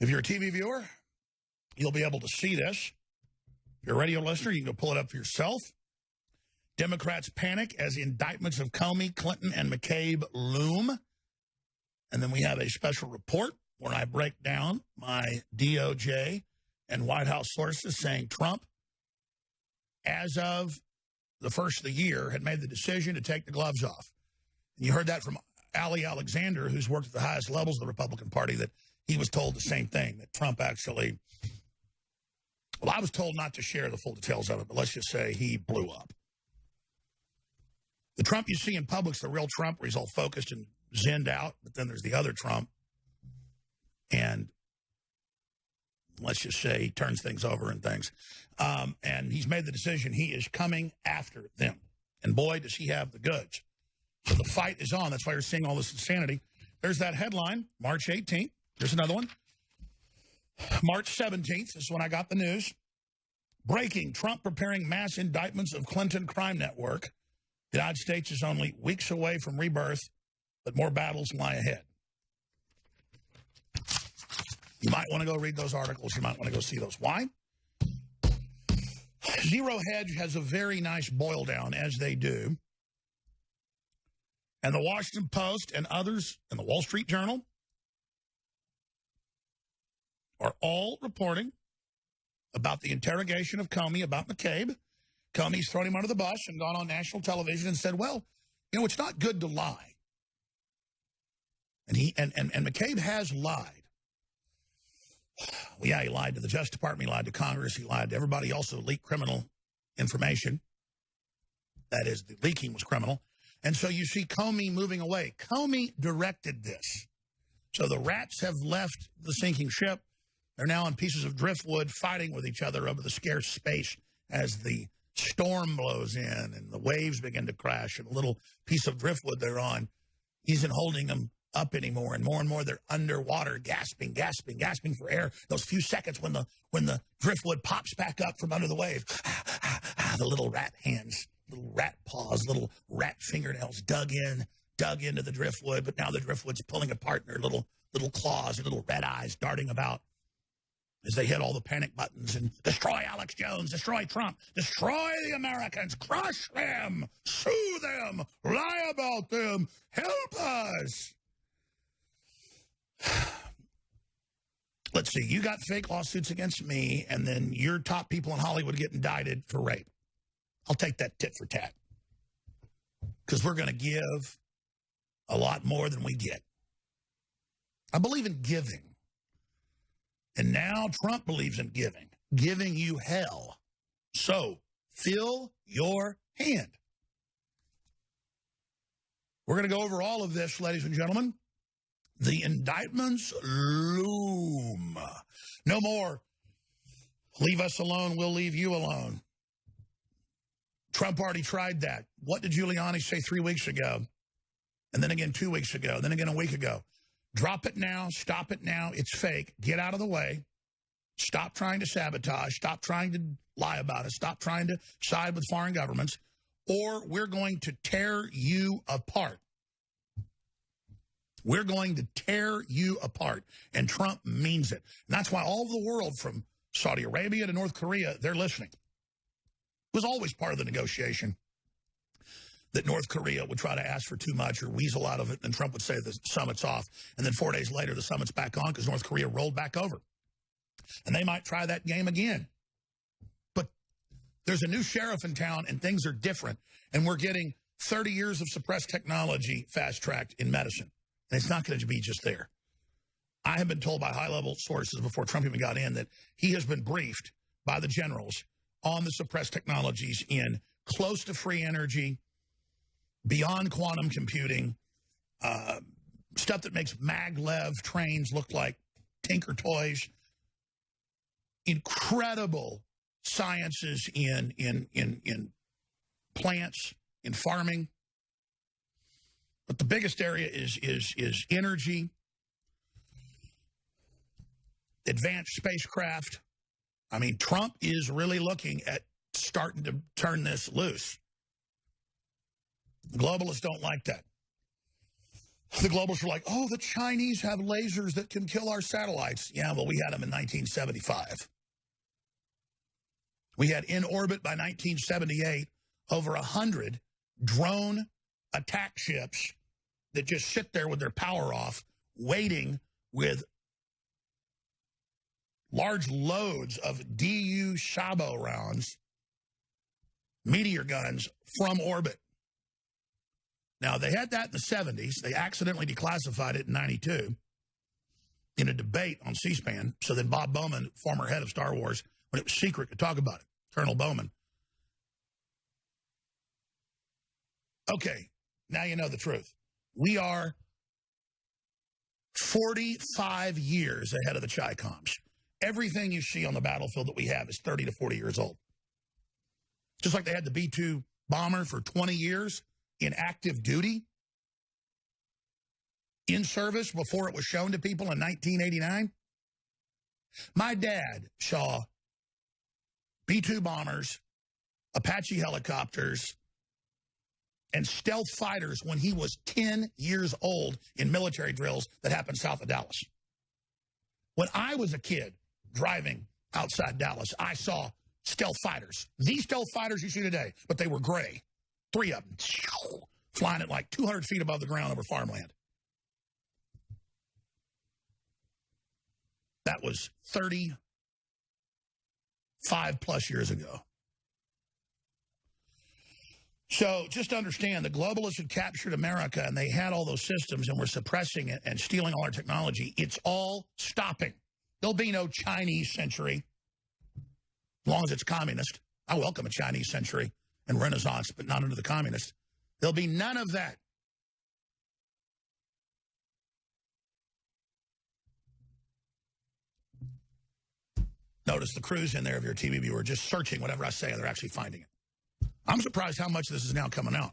If you're a TV viewer, you'll be able to see this. If you're a radio listener, you can go pull it up for yourself. Democrats panic as indictments of Comey, Clinton, and McCabe loom. And then we have a special report where I break down my DOJ and White House sources saying Trump, as of the first of the year, had made the decision to take the gloves off. And you heard that from Ali Alexander, who's worked at the highest levels of the Republican Party, that he was told the same thing, that Trump actually, well, I was told not to share the full details of it, but let's just say he blew up. The Trump you see in public's the real Trump, where he's all focused and zenned out, but then there's the other Trump, and let's just say he turns things over and things. And he's made the decision he is coming after them. And boy, does he have the goods. So the fight is on. That's why you're seeing all this insanity. There's that headline, March 18th. Here's another one. March 17th, this is when I got the news. Breaking, Trump preparing mass indictments of Clinton crime network. The United States is only weeks away from rebirth, but more battles lie ahead. You might want to go read those articles. You might want to go see those. Why? Zero Hedge has a very nice boil down, as they do. And the Washington Post and others in the Wall Street Journal are all reporting about the interrogation of Comey about McCabe. Comey's thrown him under the bus and gone on national television and said, well, you know, it's not good to lie. And McCabe has lied. Well, yeah, he lied to the Justice Department, he lied to Congress, he lied to everybody. He also leaked criminal information. That is, the leaking was criminal. And so you see Comey moving away. Comey directed this. So the rats have left the sinking ship. They're now on pieces of driftwood fighting with each other over the scarce space as the storm blows in and the waves begin to crash, and a little piece of driftwood they're on isn't holding them up anymore, and more they're underwater, gasping for air. Those few seconds when the driftwood pops back up from under the wave, the little rat hands, little rat paws, little rat fingernails dug into the driftwood, but now the driftwood's pulling apart, and their little claws and little red eyes darting about as they hit all the panic buttons and destroy Alex Jones, destroy Trump, destroy the Americans, crush them, sue them, lie about them, help us. Let's see, you got fake lawsuits against me, and then your top people in Hollywood get indicted for rape. I'll take that tit for tat. Because we're going to give a lot more than we get. I believe in giving. And now Trump believes in giving you hell. So fill your hand. We're going to go over all of this, ladies and gentlemen. The indictments loom. No more, leave us alone, we'll leave you alone. Trump already tried that. What did Giuliani say 3 weeks ago? And then again 2 weeks ago, then again a week ago. Drop it now, stop it now, it's fake. Get out of the way. Stop trying to sabotage. Stop trying to lie about it. Stop trying to side with foreign governments, or we're going to tear you apart. We're going to tear you apart. And Trump means it. And that's why all of the world, from Saudi Arabia to North Korea, they're listening. It was always part of the negotiation that North Korea would try to ask for too much or weasel out of it, and Trump would say the summit's off. And then 4 days later, the summit's back on because North Korea rolled back over. And they might try that game again. But there's a new sheriff in town, and things are different. And we're getting 30 years of suppressed technology fast-tracked in medicine. And it's not going to be just there. I have been told by high-level sources before Trump even got in that he has been briefed by the generals on the suppressed technologies in close to free energy, beyond quantum computing, stuff that makes maglev trains look like Tinker toys, incredible sciences in plants, in farming. But the biggest area is energy, advanced spacecraft. I mean, Trump is really looking at starting to turn this loose. The globalists don't like that. The globalists were like, oh, the Chinese have lasers that can kill our satellites. Yeah, well, we had them in 1975. We had in orbit by 1978 over 100 drone attack ships that just sit there with their power off, waiting with large loads of DU Shabo rounds, meteor guns, from orbit. Now, they had that in the 70s. They accidentally declassified it in 92 in a debate on C-SPAN. So then Bob Bowman, former head of Star Wars, when it was secret, could talk about it. Colonel Bowman. Okay, now you know the truth. We are 45 years ahead of the Chi-Coms. Everything you see on the battlefield that we have is 30 to 40 years old. Just like they had the B-2 bomber for 20 years in active duty, in service before it was shown to people in 1989. My dad saw B-2 bombers, Apache helicopters, and stealth fighters when he was 10 years old in military drills that happened south of Dallas. When I was a kid driving outside Dallas, I saw stealth fighters. These stealth fighters you see today, but they were gray. 3 of them, flying at like 200 feet above the ground over farmland. That was 35 plus years ago. So just understand, the globalists had captured America and they had all those systems and were suppressing it and stealing all our technology. It's all stopping. There'll be no Chinese century as long as it's communist. I welcome a Chinese century and Renaissance, but not under the communists. There'll be none of that. Notice the crews in there of your TV viewer just searching whatever I say, and they're actually finding it. I'm surprised how much this is now coming out.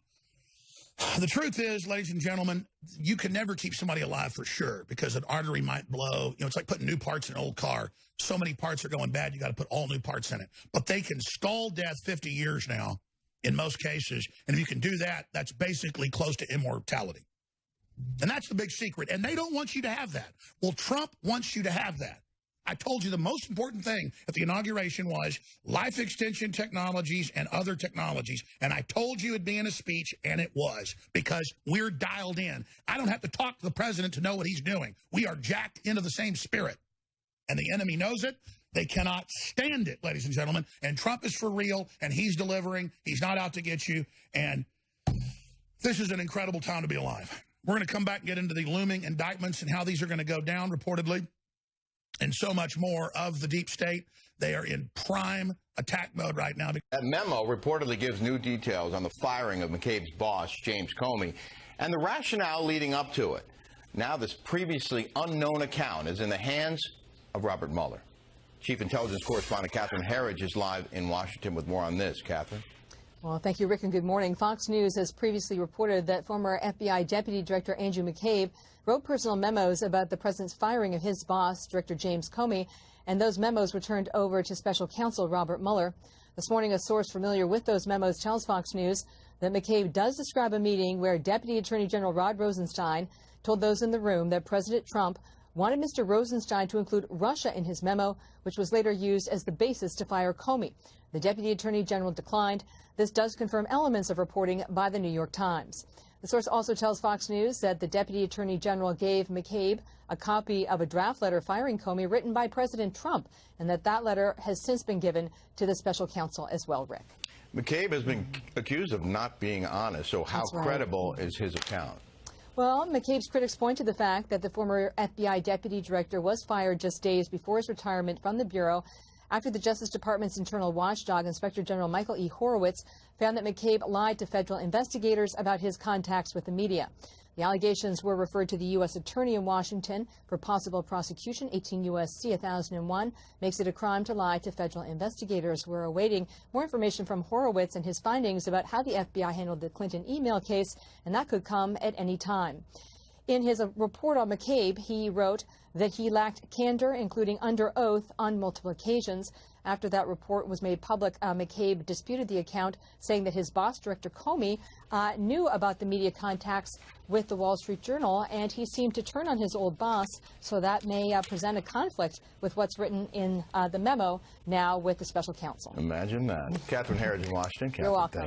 The truth is, ladies and gentlemen, you can never keep somebody alive for sure because an artery might blow. You know, it's like putting new parts in an old car. So many parts are going bad, you got to put all new parts in it. But they can stall death 50 years now in most cases. And if you can do that, that's basically close to immortality. And that's the big secret. And they don't want you to have that. Well, Trump wants you to have that. I told you the most important thing at the inauguration was life extension technologies and other technologies. And I told you it'd be in a speech, and it was, because we're dialed in. I don't have to talk to the president to know what he's doing. We are jacked into the same spirit. And the enemy knows it. They cannot stand it, ladies and gentlemen. And Trump is for real, and he's delivering. He's not out to get you. And this is an incredible time to be alive. We're going to come back and get into the looming indictments and how these are going to go down, reportedly, and so much more of the deep state. They are in prime attack mode right now. That memo reportedly gives new details on the firing of McCabe's boss, James Comey, and the rationale leading up to it. Now this previously unknown account is in the hands of Robert Mueller. Chief Intelligence Correspondent Catherine Herridge is live in Washington with more on this. Catherine. Well, thank you, Rick, and good morning. Fox News has previously reported that former FBI Deputy Director Andrew McCabe wrote personal memos about the president's firing of his boss, Director James Comey, and those memos were turned over to special counsel Robert Mueller. This morning, a source familiar with those memos tells Fox News that McCabe does describe a meeting where Deputy Attorney General Rod Rosenstein told those in the room that President Trump wanted Mr. Rosenstein to include Russia in his memo, which was later used as the basis to fire Comey. The Deputy Attorney General declined. This does confirm elements of reporting by the New York Times. The source also tells Fox News that the Deputy Attorney General gave McCabe a copy of a draft letter firing Comey written by President Trump, and that letter has since been given to the special counsel as well, Rick. McCabe has been accused of not being honest, so how credible is his account? Well, McCabe's critics point to the fact that the former FBI deputy director was fired just days before his retirement from the Bureau after the Justice Department's internal watchdog, Inspector General Michael E. Horowitz, found that McCabe lied to federal investigators about his contacts with the media. The allegations were referred to the U.S. Attorney in Washington for possible prosecution. 18 U.S.C. 1001 makes it a crime to lie to federal investigators. We're awaiting more information from Horowitz and his findings about how the FBI handled the Clinton email case, and that could come at any time. In his report on McCabe, he wrote that he lacked candor, including under oath on multiple occasions. After that report was made public, McCabe disputed the account, saying that his boss, Director Comey, knew about the media contacts with the Wall Street Journal, and he seemed to turn on his old boss, so that may present a conflict with what's written in the memo now with the special counsel. Imagine that. Catherine Herridge in Washington. You're welcome.